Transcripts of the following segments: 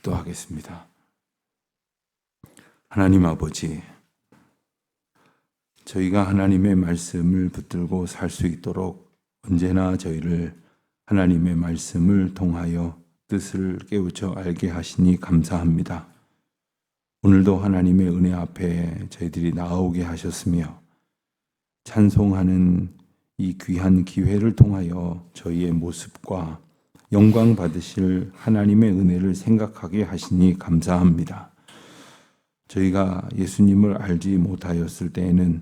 기도하겠습니다. 하나님 아버지, 저희가 하나님의 말씀을 붙들고 살 수 있도록 언제나 저희를 하나님의 말씀을 통하여 뜻을 깨우쳐 알게 하시니 감사합니다. 오늘도 하나님의 은혜 앞에 저희들이 나오게 하셨으며 찬송하는 이 귀한 기회를 통하여 저희의 모습과 영광 받으실 하나님의 은혜를 생각하게 하시니 감사합니다. 저희가 예수님을 알지 못하였을 때에는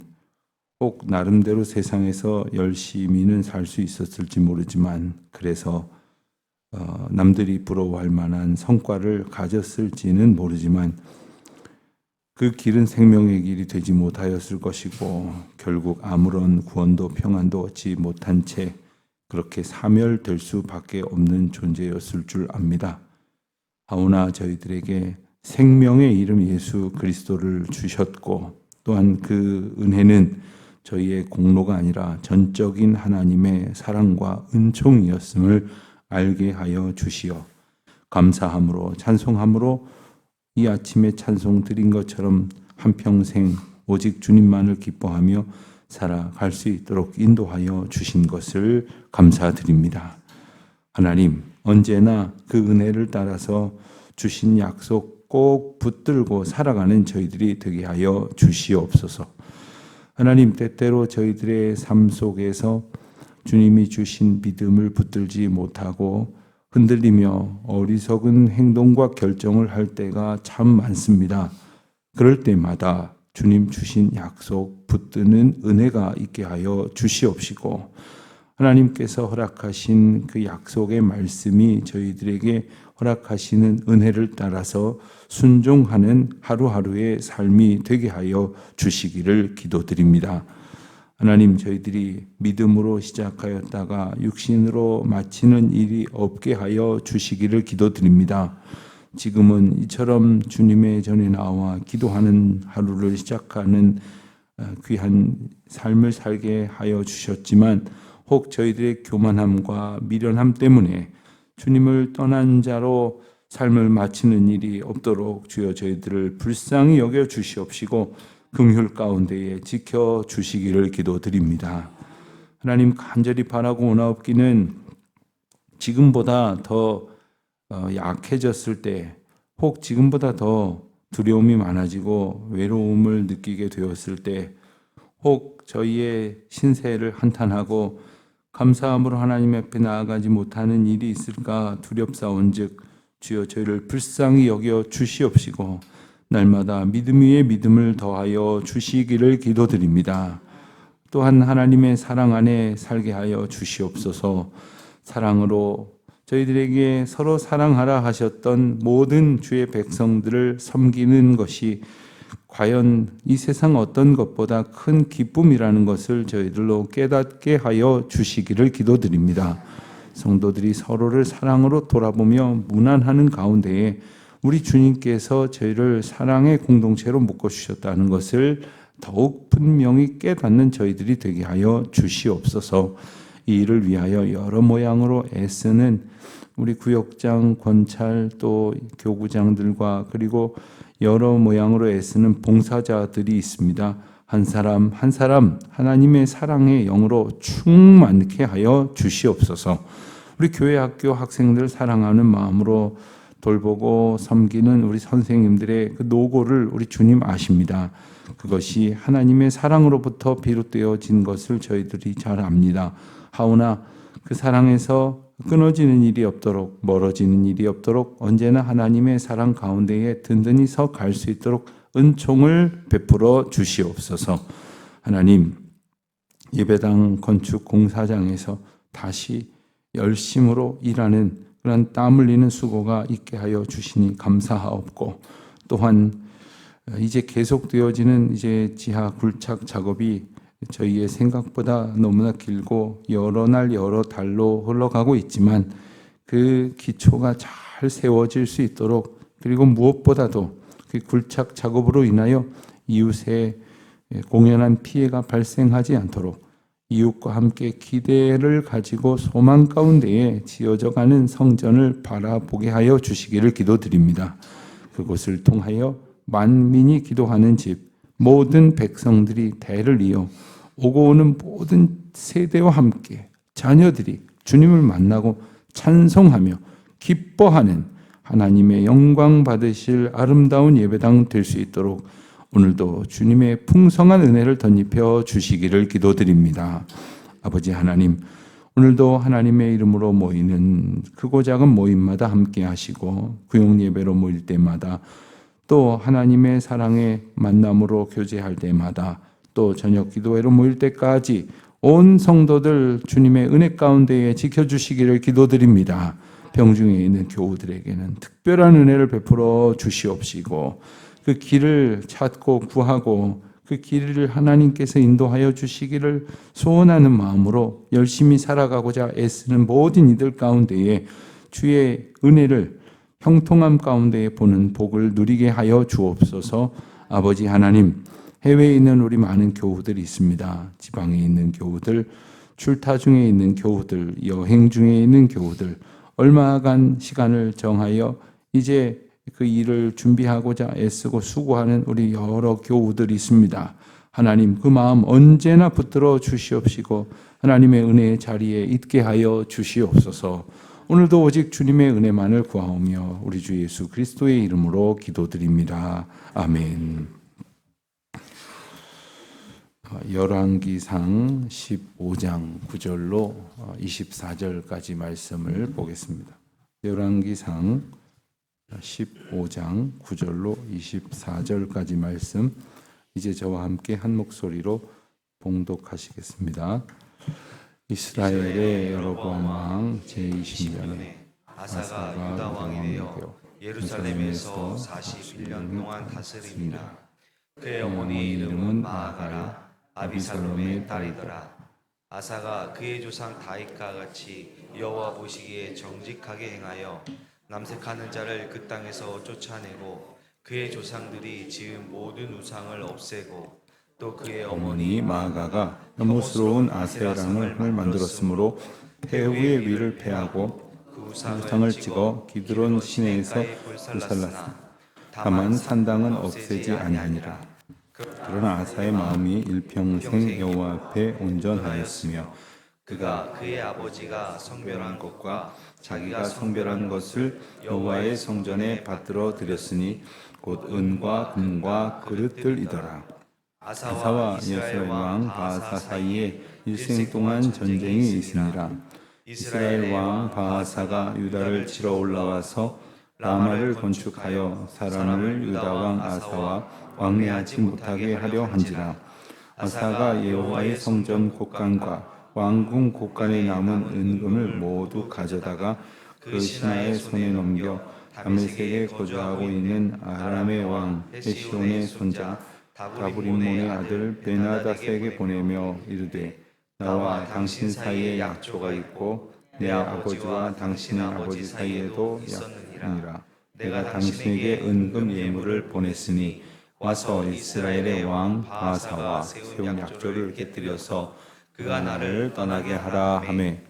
꼭 나름대로 세상에서 열심히는 살 수 있었을지 모르지만 그래서 남들이 부러워할 만한 성과를 가졌을지는 모르지만 그 길은 생명의 길이 되지 못하였을 것이고 결국 아무런 구원도 평안도 얻지 못한 채 그렇게 사멸될 수밖에 없는 존재였을 줄 압니다. 하오나 저희들에게 생명의 이름 예수 그리스도를 주셨고 또한 그 은혜는 저희의 공로가 아니라 전적인 하나님의 사랑과 은총이었음을 알게 하여 주시어 감사함으로 찬송함으로 이 아침에 찬송 드린 것처럼 한평생 오직 주님만을 기뻐하며 살아갈 수 있도록 인도하여 주신 것을 감사드립니다. 하나님, 언제나 그 은혜를 따라서 주신 약속 꼭 붙들고 살아가는 저희들이 되게 하여 주시옵소서. 하나님, 때때로 저희들의 삶 속에서 주님이 주신 믿음을 붙들지 못하고 흔들리며 어리석은 행동과 결정을 할 때가 참 많습니다. 그럴 때마다 주님 주신 약속 붙드는 은혜가 있게 하여 주시옵시고 하나님께서 허락하신 그 약속의 말씀이 저희들에게 허락하시는 은혜를 따라서 순종하는 하루하루의 삶이 되게 하여 주시기를 기도드립니다. 하나님, 저희들이 믿음으로 시작하였다가 육신으로 마치는 일이 없게 하여 주시기를 기도드립니다. 지금은 이처럼 주님의 전에 나와 기도하는 하루를 시작하는 귀한 삶을 살게 하여 주셨지만 혹 저희들의 교만함과 미련함 때문에 주님을 떠난 자로 삶을 마치는 일이 없도록 주여 저희들을 불쌍히 여겨 주시옵시고 긍휼 가운데에 지켜 주시기를 기도드립니다. 하나님, 간절히 바라고 원하옵기는 지금보다 더 약해졌을 때 혹 지금보다 더 두려움이 많아지고 외로움을 느끼게 되었을 때 혹 저희의 신세를 한탄하고 감사함으로 하나님 앞에 나아가지 못하는 일이 있을까 두렵사온즉 주여 저희를 불쌍히 여겨 주시옵시고 날마다 믿음 위에 믿음을 더하여 주시기를 기도드립니다. 또한 하나님의 사랑 안에 살게 하여 주시옵소서. 사랑으로 저희들에게 서로 사랑하라 하셨던 모든 주의 백성들을 섬기는 것이 과연 이 세상 어떤 것보다 큰 기쁨이라는 것을 저희들로 깨닫게 하여 주시기를 기도드립니다. 성도들이 서로를 사랑으로 돌아보며 무난하는 가운데에 우리 주님께서 저희를 사랑의 공동체로 묶어주셨다는 것을 더욱 분명히 깨닫는 저희들이 되게 하여 주시옵소서. 이 일을 위하여 여러 모양으로 애쓰는 우리 구역장, 권찰, 또 교구장들과 그리고 여러 모양으로 애쓰는 봉사자들이 있습니다. 한 사람 한 사람 하나님의 사랑의 영으로 충만케 하여 주시옵소서. 우리 교회 학교 학생들 사랑하는 마음으로 돌보고 섬기는 우리 선생님들의 그 노고를 우리 주님 아십니다. 그것이 하나님의 사랑으로부터 비롯되어진 것을 저희들이 잘 압니다. 하오나 그 사랑에서 끊어지는 일이 없도록 멀어지는 일이 없도록 언제나 하나님의 사랑 가운데에 든든히 서 갈 수 있도록 은총을 베풀어 주시옵소서. 하나님, 예배당 건축 공사장에서 다시 열심으로 일하는 그런 땀 흘리는 수고가 있게 하여 주시니 감사하옵고 또한 이제 계속되어지는 이제 지하 굴착 작업이 저희의 생각보다 너무나 길고 여러 날 여러 달로 흘러가고 있지만 그 기초가 잘 세워질 수 있도록 그리고 무엇보다도 그 굴착 작업으로 인하여 이웃의 공연한 피해가 발생하지 않도록 이웃과 함께 기대를 가지고 소망 가운데에 지어져가는 성전을 바라보게 하여 주시기를 기도드립니다. 그곳을 통하여 만민이 기도하는 집, 모든 백성들이 대를 이어 오고 오는 모든 세대와 함께 자녀들이 주님을 만나고 찬송하며 기뻐하는 하나님의 영광 받으실 아름다운 예배당 될 수 있도록 오늘도 주님의 풍성한 은혜를 덧입혀 주시기를 기도드립니다. 아버지 하나님, 오늘도 하나님의 이름으로 모이는 크고 작은 모임마다 함께 하시고 구역 예배로 모일 때마다 또 하나님의 사랑의 만남으로 교제할 때마다 또 저녁 기도회로 모일 때까지 온 성도들 주님의 은혜 가운데에 지켜주시기를 기도드립니다. 병중에 있는 교우들에게는 특별한 은혜를 베풀어 주시옵시고 그 길을 찾고 구하고 그 길을 하나님께서 인도하여 주시기를 소원하는 마음으로 열심히 살아가고자 애쓰는 모든 이들 가운데에 주의 은혜를 형통함 가운데에 보는 복을 누리게 하여 주옵소서. 아버지 하나님, 해외에 있는 우리 많은 교우들이 있습니다. 지방에 있는 교우들, 출타 중에 있는 교우들, 여행 중에 있는 교우들, 얼마간 시간을 정하여 이제 그 일을 준비하고자 애쓰고 수고하는 우리 여러 교우들이 있습니다. 하나님, 그 마음 언제나 붙들어 주시옵시고 하나님의 은혜의 자리에 있게 하여 주시옵소서. 오늘도 오직 주님의 은혜만을 구하오며 우리 주 예수 그리스도의 이름으로 기도드립니다. 아멘. 열왕기상 15장 9절로 24절까지 말씀을 보겠습니다. 열왕기상 15장 9절로 24절까지 말씀, 이제 저와 함께 한 목소리로 봉독하시겠습니다. 이스라엘의 여로보암 왕 제20년에 아사가 유다 왕이 되어 예루살렘에서 41년 동안 다스립니다. 그의 어머니 이름은 마아가라, 아비살롬의 딸이더라. 아사가 그의 조상 다윗과 같이 여호와 보시기에 정직하게 행하여 남색하는 자를 그 땅에서 쫓아내고 그의 조상들이 지은 모든 우상을 없애고 또 그의 어머니 마아가가 혐오스러운 아세라상을 만들었으므로 폐후의 위를 폐하고 그 우상을 찍어 기드론 시내에서 불살랐으나 다만 산당은 없애지 아니하니라. 그러나 아사의 마음이 일평생 여호와 앞에 온전하였으며 그가 그의 아버지가 성별한 것과 자기가 성별한 것을 여호와의 성전에 받들어 드렸으니 곧 은과 금과 그릇들이더라. 아사와 이스라엘 왕 바아사 사이에 일생 동안 전쟁이 있으니라. 이스라엘 왕 바아사가 유다를 치러 올라와서 라마를 건축하여 사람을 유다 왕 아사와 왕래하지 못하게 하려 한지라. 아사가 여호와의 성전 곳간과 왕궁 곳간에 남은 은금을 모두 가져다가 그 신하의 손에 넘겨 다메섹에 거주하고 있는 아람의 왕 헤시온의 손자 다브림몬의 아들 베나다스에게 보내며 이르되, 나와 당신 사이에 약조가 있고 내 아버지와 당신의 아버지 사이에도 있느니라. 내가 당신에게 은금 예물을 보냈으니 와서 이스라엘의 왕 바아사와 세운 약조를 깨뜨려서 그가 나를 떠나게 하라 하매,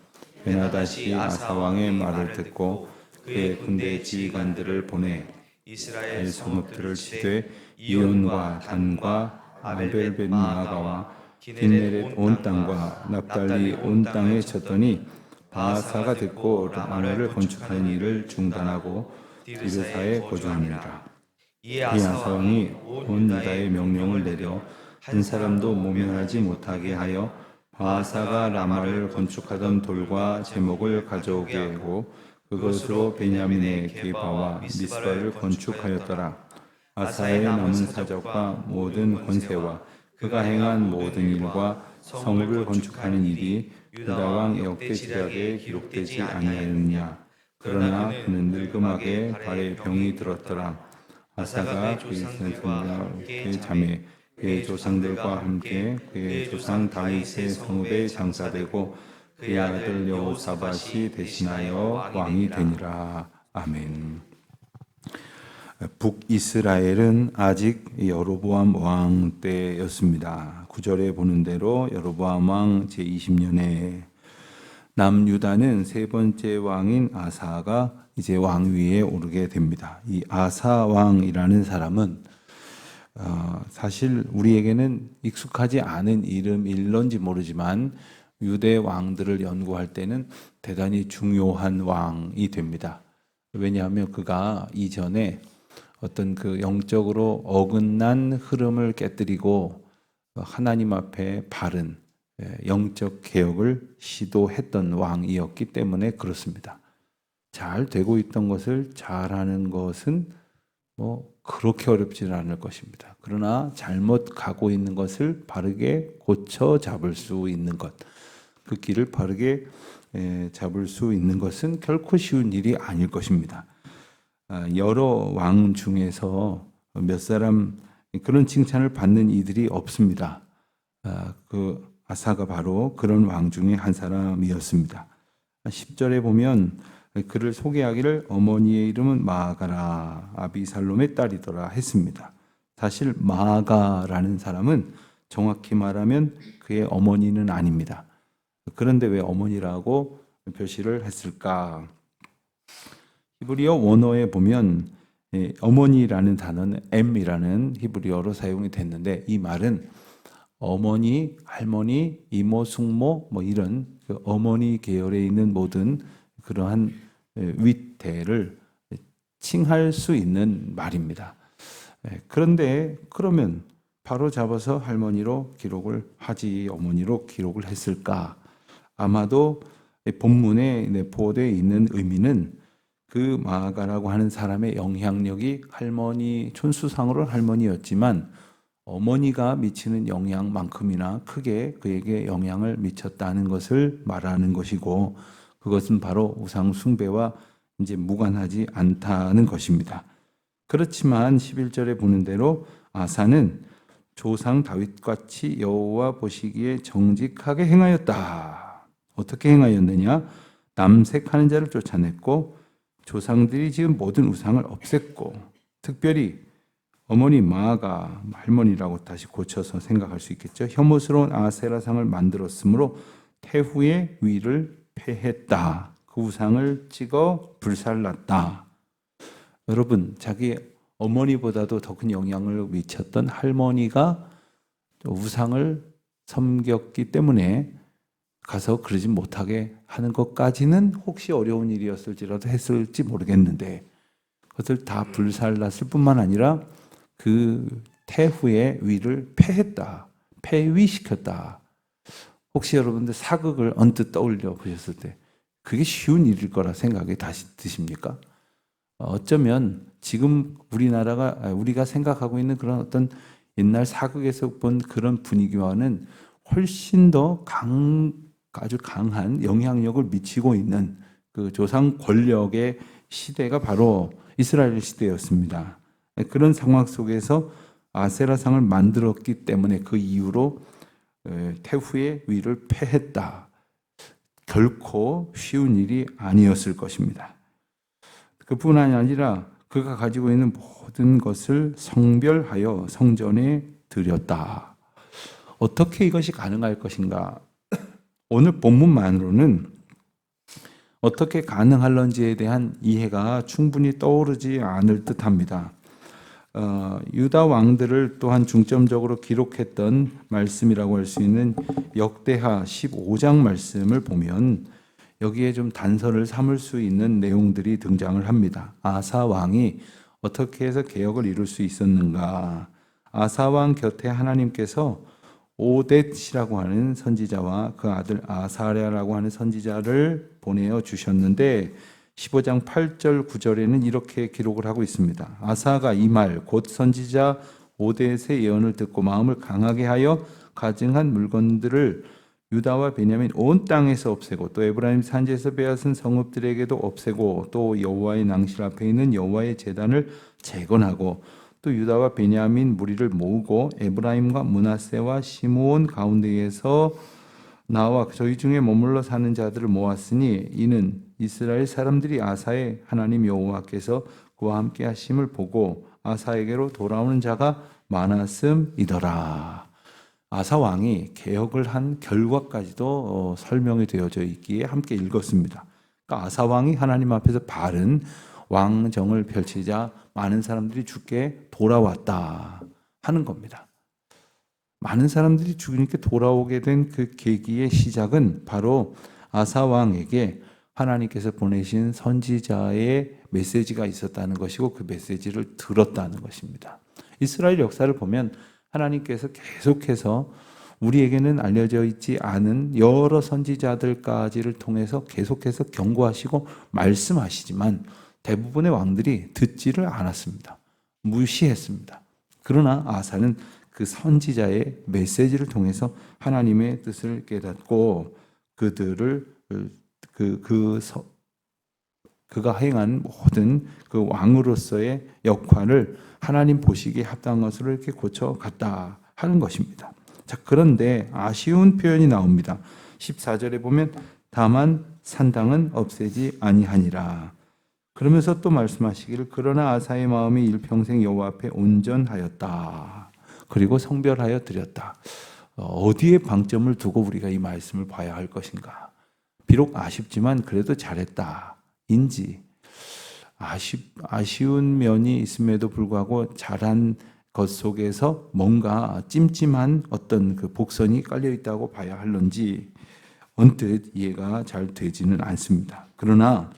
베나다시 아사 왕의 말을 듣고 그의 군대 지휘관들을 보내 이스라엘 성읍들을 치되 이온과 단과 아벨벳마가와 기네렛 온 땅과 납달리 온 땅에 쳤더니 바아사가 듣고 라마를 건축하는 일을 중단하고 디르사에 거주합니다. 이에 아사 왕이 온 유다에 명령을 내려 한 사람도 모면하지 못하게 하여 바아사가 라마를 건축하던 돌과 제목을 가져오게 하고 그것으로 베냐민의 게바와 미스바를 건축하였더라. 아사의 남은 사적과 모든 권세와 그가 행한 모든 일과 성읍을 건축하는 일이 유다 왕 역대지략에 기록되지 아니하였느냐. 그러나 그는 늙음하게 발에 병이 들었더라. 아사가 그의 선생과 그의 자매 그의 조상들과 함께 그의 조상 다윗의 성읍에 장사되고 그의 아들 여호사밧이 대신하여 왕이 되니라. 아멘. 북이스라엘은 아직 여로보암 왕 때였습니다. 9절에 보는 대로 여로보암 왕 제20년에 남유다는 세 번째 왕인 아사가 이제 왕위에 오르게 됩니다. 이 아사 왕이라는 사람은 사실 우리에게는 익숙하지 않은 이름일런지 모르지만 유대 왕들을 연구할 때는 대단히 중요한 왕이 됩니다. 왜냐하면 그가 이전에 어떤 그 영적으로 어긋난 흐름을 깨뜨리고 하나님 앞에 바른 영적 개혁을 시도했던 왕이었기 때문에 그렇습니다. 잘 되고 있던 것을 잘하는 것은 그렇게 어렵지는 않을 것입니다. 그러나 잘못 가고 있는 것을 바르게 고쳐 잡을 수 있는 것, 그 길을 바르게 잡을 수 있는 것은 결코 쉬운 일이 아닐 것입니다. 여러 왕 중에서 몇 사람 그런 칭찬을 받는 이들이 없습니다. 그 아사가 바로 그런 왕 중에 한 사람이었습니다. 10절에 보면 그를 소개하기를 어머니의 이름은 마아가라 아비살롬의 딸이더라 했습니다. 사실 마아가라는 사람은 정확히 말하면 그의 어머니는 아닙니다. 그런데 왜 어머니라고 표시를 했을까? 히브리어 원어에 보면 어머니라는 단어는 M이라는 히브리어로 사용이 됐는데 이 말은 어머니, 할머니, 이모, 숙모 이런 그 어머니 계열에 있는 모든 그러한 윗대를 칭할 수 있는 말입니다. 그런데 그러면 바로 잡아서 할머니로 기록을 하지 어머니로 기록을 했을까? 아마도 본문에 내포되어 있는 의미는 그 마아가라고 하는 사람의 영향력이 할머니, 촌수상으로는 할머니였지만 어머니가 미치는 영향만큼이나 크게 그에게 영향을 미쳤다는 것을 말하는 것이고 그것은 바로 우상 숭배와 이제 무관하지 않다는 것입니다. 그렇지만 11절에 보는 대로 아사는 조상 다윗같이 여호와 보시기에 정직하게 행하였다. 어떻게 행하였느냐? 남색하는 자를 쫓아냈고 조상들이 지은 모든 우상을 없앴고 특별히 어머니 마아가 할머니라고 다시 고쳐서 생각할 수 있겠죠. 혐오스러운 아세라상을 만들었으므로 태후의 위를 폐했다. 그 우상을 찍어 불살랐다. 여러분, 자기 어머니보다도 더 큰 영향을 미쳤던 할머니가 우상을 섬겼기 때문에 가서 그러지 못하게 하는 것까지는 혹시 어려운 일이었을지라도 했을지 모르겠는데 그것을 다 불살랐을 뿐만 아니라 그 태후의 위를 폐했다. 폐위시켰다. 혹시 여러분들 사극을 언뜻 떠올려 보셨을 때 그게 쉬운 일일 거라 생각이 다시 드십니까? 어쩌면 지금 우리가 생각하고 있는 그런 어떤 옛날 사극에서 본 그런 분위기와는 훨씬 더 아주 강한 영향력을 미치고 있는 그 조상 권력의 시대가 바로 이스라엘 시대였습니다. 그런 상황 속에서 아세라상을 만들었기 때문에 그 이후로 태후의 위를 폐했다. 결코 쉬운 일이 아니었을 것입니다. 그뿐만이 아니라 그가 가지고 있는 모든 것을 성별하여 성전에 드렸다. 어떻게 이것이 가능할 것인가? 오늘 본문만으로는 어떻게 가능할런지에 대한 이해가 충분히 떠오르지 않을 듯합니다. 유다 왕들을 또한 중점적으로 기록했던 말씀이라고 할 수 있는 역대하 15장 말씀을 보면 여기에 좀 단서를 삼을 수 있는 내용들이 등장을 합니다. 아사 왕이 어떻게 해서 개혁을 이룰 수 있었는가? 아사 왕 곁에 하나님께서 오뎃이라고 하는 선지자와 그 아들 아사랴라고 하는 선지자를 보내어 주셨는데 15장 8절 9절에는 이렇게 기록을 하고 있습니다. 아사가 이 말 곧 선지자 오뎃의 예언을 듣고 마음을 강하게 하여 가증한 물건들을 유다와 베냐민 온 땅에서 없애고 또 에브라임 산지에서 빼앗은 성읍들에게도 없애고 또 여호와의 낭실 앞에 있는 여호와의 제단을 재건하고 또 유다와 베냐민 무리를 모으고 에브라임과 므낫세와 시므온 가운데에서 나와 저희 중에 머물러 사는 자들을 모았으니 이는 이스라엘 사람들이 아사의 하나님 여호와께서 그와 함께 하심을 보고 아사에게로 돌아오는 자가 많았음이더라. 아사 왕이 개혁을 한 결과까지도 설명이 되어져 있기에 함께 읽었습니다. 그러니까 아사 왕이 하나님 앞에서 바른 왕정을 펼치자 많은 사람들이 주께 돌아왔다 하는 겁니다. 많은 사람들이 주님께 돌아오게 된 그 계기의 시작은 바로 아사 왕에게 하나님께서 보내신 선지자의 메시지가 있었다는 것이고 그 메시지를 들었다는 것입니다. 이스라엘 역사를 보면 하나님께서 계속해서 우리에게는 알려져 있지 않은 여러 선지자들까지를 통해서 계속해서 경고하시고 말씀하시지만 대부분의 왕들이 듣지를 않았습니다. 무시했습니다. 그러나 아사는 그 선지자의 메시지를 통해서 하나님의 뜻을 깨닫고 그들을 그가 행한 모든 그 왕으로서의 역할을 하나님 보시기에 합당한 것으로 이렇게 고쳐갔다 하는 것입니다. 자, 그런데 아쉬운 표현이 나옵니다. 14절에 보면 다만 산당은 없애지 아니하니라. 그러면서 또 말씀하시기를 그러나 아사의 마음이 일평생 여호와 앞에 온전하였다. 그리고 성별하여 드렸다. 어디에 방점을 두고 우리가 이 말씀을 봐야 할 것인가? 비록 아쉽지만 그래도 잘했다. 인지 아쉬운 면이 있음에도 불구하고 잘한 것 속에서 뭔가 찜찜한 어떤 그 복선이 깔려 있다고 봐야 할런지 언뜻 이해가 잘 되지는 않습니다. 그러나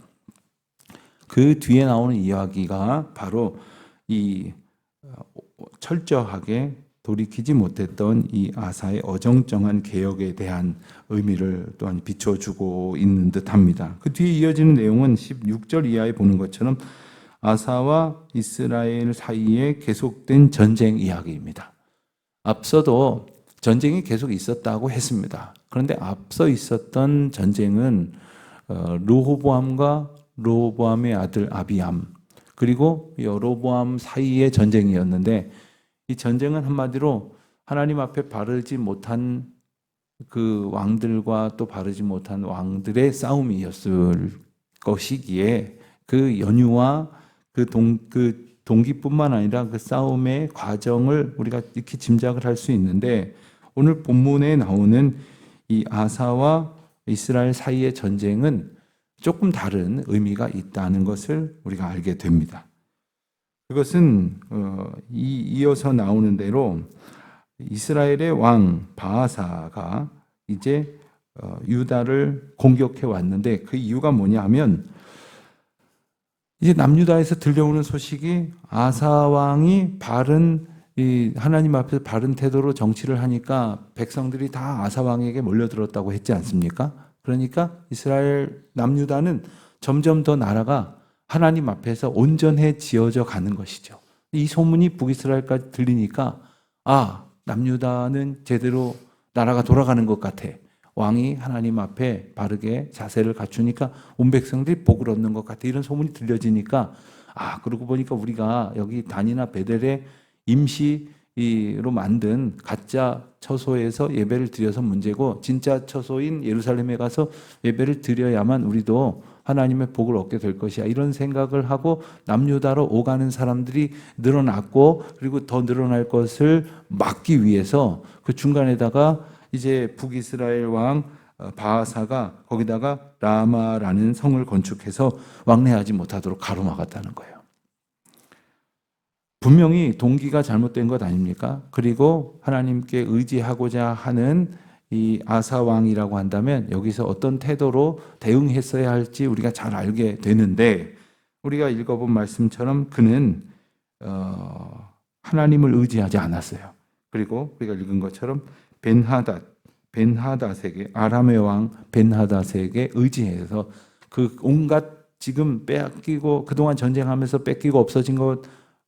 그 뒤에 나오는 이야기가 바로 이 철저하게 돌이키지 못했던 이 아사의 어정쩡한 개혁에 대한 의미를 또한 비춰주고 있는 듯합니다. 그 뒤에 이어지는 내용은 16절 이하에 보는 것처럼 아사와 이스라엘 사이에 계속된 전쟁 이야기입니다. 앞서도 전쟁이 계속 있었다고 했습니다. 그런데 앞서 있었던 전쟁은 르호보암과 르호보암의 아들 아비암 그리고 여로보암 사이의 전쟁이었는데 이 전쟁은 한마디로 하나님 앞에 바르지 못한 그 왕들과 또 바르지 못한 왕들의 싸움이었을 것이기에 그 연유와 그 동기뿐만 아니라 그 싸움의 과정을 우리가 이렇게 짐작을 할 수 있는데 오늘 본문에 나오는 이 아사와 이스라엘 사이의 전쟁은 조금 다른 의미가 있다는 것을 우리가 알게 됩니다. 그것은 이어서 나오는 대로 이스라엘의 왕 바하사가 이제 유다를 공격해 왔는데 그 이유가 뭐냐 하면 이제 남유다에서 들려오는 소식이 아사 왕이 바른 하나님 앞에서 바른 태도로 정치를 하니까 백성들이 다 아사 왕에게 몰려들었다고 했지 않습니까? 그러니까 이스라엘 남유다는 점점 더 나라가 하나님 앞에서 온전해지어져 가는 것이죠. 이 소문이 북이스라엘까지 들리니까 남유다는 제대로 나라가 돌아가는 것 같아. 왕이 하나님 앞에 바르게 자세를 갖추니까 온 백성들이 복을 얻는 것 같아. 이런 소문이 들려지니까 그러고 보니까 우리가 여기 단이나 베델에 임시로 만든 가짜 처소에서 예배를 드려서 문제고 진짜 처소인 예루살렘에 가서 예배를 드려야만 우리도 하나님의 복을 얻게 될 것이야. 이런 생각을 하고 남유다로 오가는 사람들이 늘어났고 그리고 더 늘어날 것을 막기 위해서 그 중간에다가 이제 북이스라엘 왕 바하사가 거기다가 라마라는 성을 건축해서 왕래하지 못하도록 가로막았다는 거예요. 분명히 동기가 잘못된 것 아닙니까? 그리고 하나님께 의지하고자 하는 이 아사 왕이라고 한다면 여기서 어떤 태도로 대응했어야 할지 우리가 잘 알게 되는데 우리가 읽어본 말씀처럼 그는 하나님을 의지하지 않았어요. 그리고 우리가 읽은 것처럼 벤하닷에게 아람의 왕 벤하닷에게 의지해서 그 온갖 지금 빼앗기고 그동안 전쟁하면서 뺏기고 없어진 것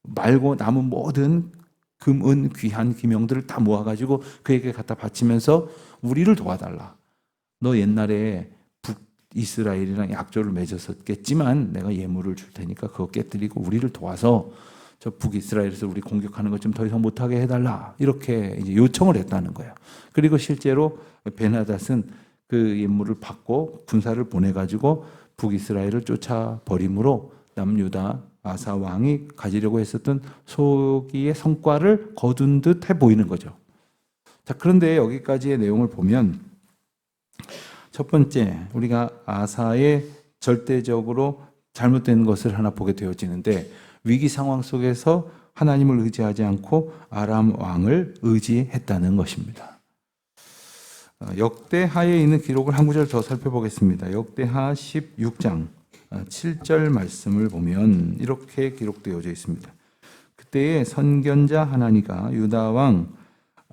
말고 남은 모든 금, 은, 귀한 기명들을 다 모아가지고 그에게 갖다 바치면서 우리를 도와달라. 너 옛날에 북이스라엘이랑 약조를 맺었었겠지만 내가 예물을 줄 테니까 그거 깨뜨리고 우리를 도와서 저 북이스라엘에서 우리 공격하는 것 좀 더 이상 못하게 해달라. 이렇게 이제 요청을 했다는 거예요. 그리고 실제로 베나닷은 그 예물을 받고 군사를 보내가지고 북이스라엘을 쫓아버림으로 남유다 아사 왕이 가지려고 했었던 소기의 성과를 거둔 듯 해 보이는 거죠. 자, 그런데 여기까지의 내용을 보면 첫 번째, 우리가 아사의 절대적으로 잘못된 것을 하나 보게 되어지는데, 위기 상황 속에서 하나님을 의지하지 않고 아람 왕을 의지했다는 것입니다. 역대하에 있는 기록을 한 구절 더 살펴보겠습니다. 역대하 16장 7절 말씀을 보면 이렇게 기록되어져 있습니다. 그때에 선견자 하나니가 유다 왕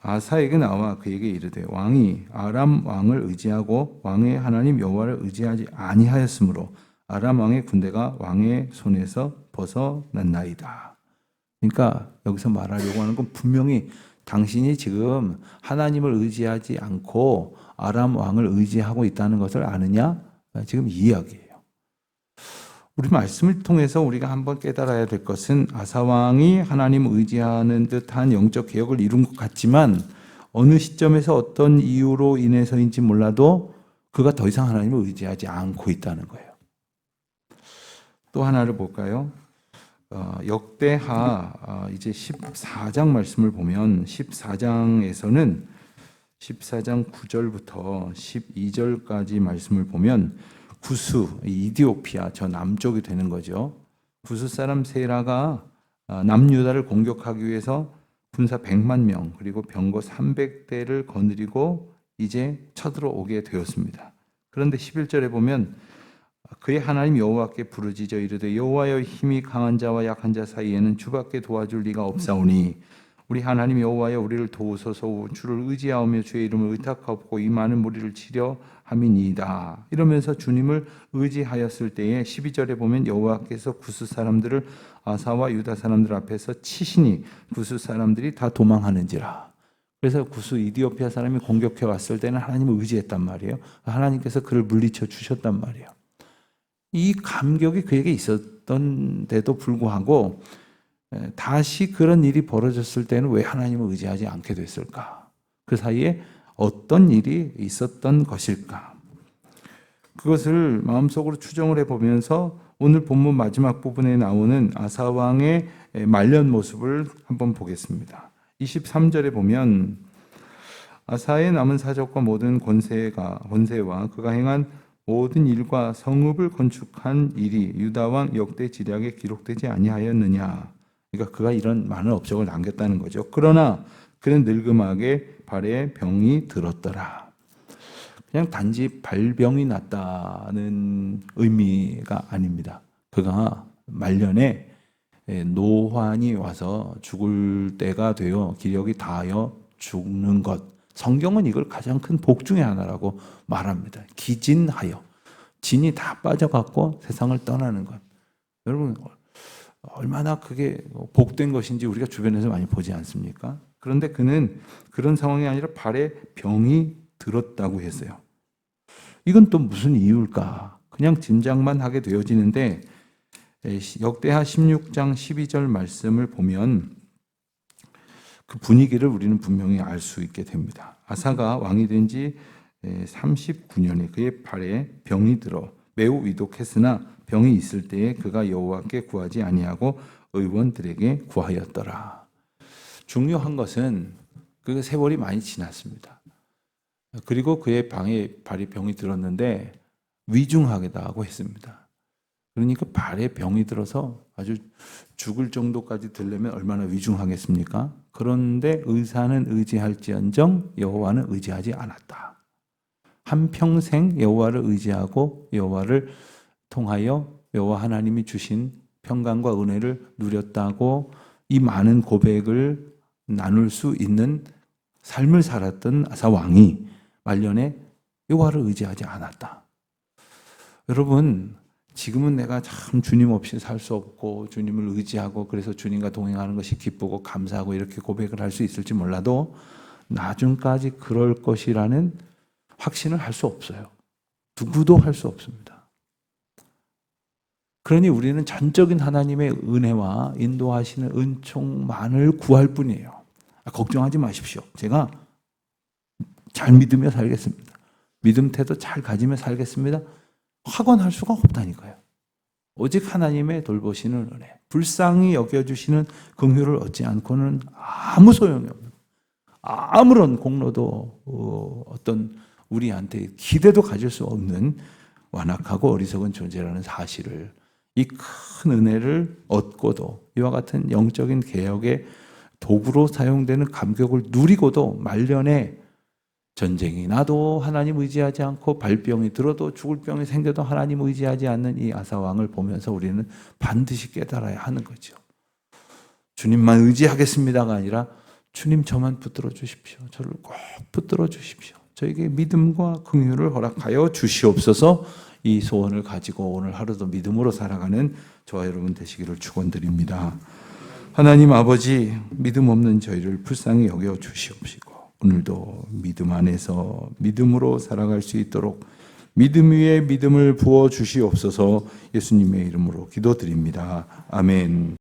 아사에게 나와 그에게 이르되 왕이 아람 왕을 의지하고 왕의 하나님 여호와를 의지하지 아니하였으므로 아람 왕의 군대가 왕의 손에서 벗어났나이다. 그러니까 여기서 말하려고 하는 건 분명히 당신이 지금 하나님을 의지하지 않고 아람 왕을 의지하고 있다는 것을 아느냐? 지금 이 이야기예요. 우리 말씀을 통해서 우리가 한번 깨달아야 될 것은 아사 왕이 하나님을 의지하는 듯한 영적 개혁을 이룬 것 같지만 어느 시점에서 어떤 이유로 인해서인지 몰라도 그가 더 이상 하나님을 의지하지 않고 있다는 거예요. 또 하나를 볼까요? 역대하 이제 14장 말씀을 보면 14장에서는 14장 9절부터 12절까지 말씀을 보면 구스, 이디오피아 저 남쪽이 되는 거죠. 구스 사람 세라가 남유다를 공격하기 위해서 군사 100만 명 그리고 병거 300대를 거느리고 이제 쳐들어오게 되었습니다. 그런데 11절에 보면 그의 하나님 여호와께 부르짖어 이르되 여호와여 힘이 강한 자와 약한 자 사이에는 주밖에 도와줄 리가 없사오니 우리 하나님 여호와여 우리를 도우소서 주를 의지하며 주의 이름을 의탁하옵고 이 많은 무리를 치려 함이니이다. 이러면서 주님을 의지하였을 때에 12절에 보면 여호와께서 구스 사람들을 아사와 유다 사람들 앞에서 치시니 구스 사람들이 다 도망하는지라. 그래서 구스 이디오피아 사람이 공격해 왔을 때는 하나님을 의지했단 말이에요. 하나님께서 그를 물리쳐 주셨단 말이에요. 이 감격이 그에게 있었던데도 불구하고 다시 그런 일이 벌어졌을 때는 왜 하나님을 의지하지 않게 됐을까? 그 사이에 어떤 일이 있었던 것일까? 그것을 마음속으로 추정을 해보면서 오늘 본문 마지막 부분에 나오는 아사 왕의 말년 모습을 한번 보겠습니다. 23절에 보면 아사의 남은 사적과 모든 권세와 그가 행한 모든 일과 성읍을 건축한 일이 유다 왕 역대 지략에 기록되지 아니하였느냐. 그러니까 그가 이런 많은 업적을 남겼다는 거죠. 그러나 그는 늙음하게 발에 병이 들었더라. 그냥 단지 발병이 났다는 의미가 아닙니다. 그가 말년에 노환이 와서 죽을 때가 되어 기력이 다하여 죽는 것. 성경은 이걸 가장 큰 복 중에 하나라고 말합니다. 기진하여. 진이 다 빠져갖고 세상을 떠나는 것. 여러분 얼마나 그게 복된 것인지 우리가 주변에서 많이 보지 않습니까? 그런데 그는 그런 상황이 아니라 발에 병이 들었다고 했어요. 이건 또 무슨 이유일까? 그냥 짐작만 하게 되어지는데 역대하 16장 12절 말씀을 보면 그 분위기를 우리는 분명히 알 수 있게 됩니다. 아사가 왕이 된 지 39년에 그의 발에 병이 들어 매우 위독했으나 병이 있을 때에 그가 여호와께 구하지 아니하고 의원들에게 구하였더라. 중요한 것은 그 세월이 많이 지났습니다. 그리고 그의 발에 병이 들었는데 위중하게다고 했습니다. 그러니까 발에 병이 들어서 아주 죽을 정도까지 되려면 얼마나 위중하겠습니까? 그런데 의사는 의지할지언정 여호와는 의지하지 않았다. 한평생 여호와를 의지하고 여호와를 통하여 여호와 하나님이 주신 평강과 은혜를 누렸다고 이 많은 고백을 나눌 수 있는 삶을 살았던 아사 왕이 말년에 여호와를 의지하지 않았다. 여러분 지금은 내가 참 주님 없이 살 수 없고 주님을 의지하고 그래서 주님과 동행하는 것이 기쁘고 감사하고 이렇게 고백을 할 수 있을지 몰라도 나중까지 그럴 것이라는 확신을 할 수 없어요. 누구도 할 수 없습니다. 그러니 우리는 전적인 하나님의 은혜와 인도하시는 은총만을 구할 뿐이에요. 걱정하지 마십시오. 제가 잘 믿으며 살겠습니다. 믿음 태도 잘 가지며 살겠습니다. 확언할 수가 없다니까요. 오직 하나님의 돌보시는 은혜, 불쌍히 여겨주시는 긍휼을 얻지 않고는 아무 소용이 없는, 아무런 공로도 어떤 우리한테 기대도 가질 수 없는 완악하고 어리석은 존재라는 사실을, 이 큰 은혜를 얻고도 이와 같은 영적인 개혁의 도구로 사용되는 감격을 누리고도 말년에 전쟁이 나도 하나님 의지하지 않고 발병이 들어도 죽을 병이 생겨도 하나님 의지하지 않는 이 아사왕을 보면서 우리는 반드시 깨달아야 하는 거죠. 주님만 의지하겠습니다가 아니라 주님 저만 붙들어 주십시오. 저를 꼭 붙들어 주십시오. 저에게 믿음과 긍휼을 허락하여 주시옵소서. 이 소원을 가지고 오늘 하루도 믿음으로 살아가는 저와 여러분 되시기를 축원드립니다. 하나님 아버지, 믿음 없는 저희를 불쌍히 여겨 주시옵시고 오늘도 믿음 안에서 믿음으로 살아갈 수 있도록 믿음 위에 믿음을 부어 주시옵소서. 예수님의 이름으로 기도드립니다. 아멘.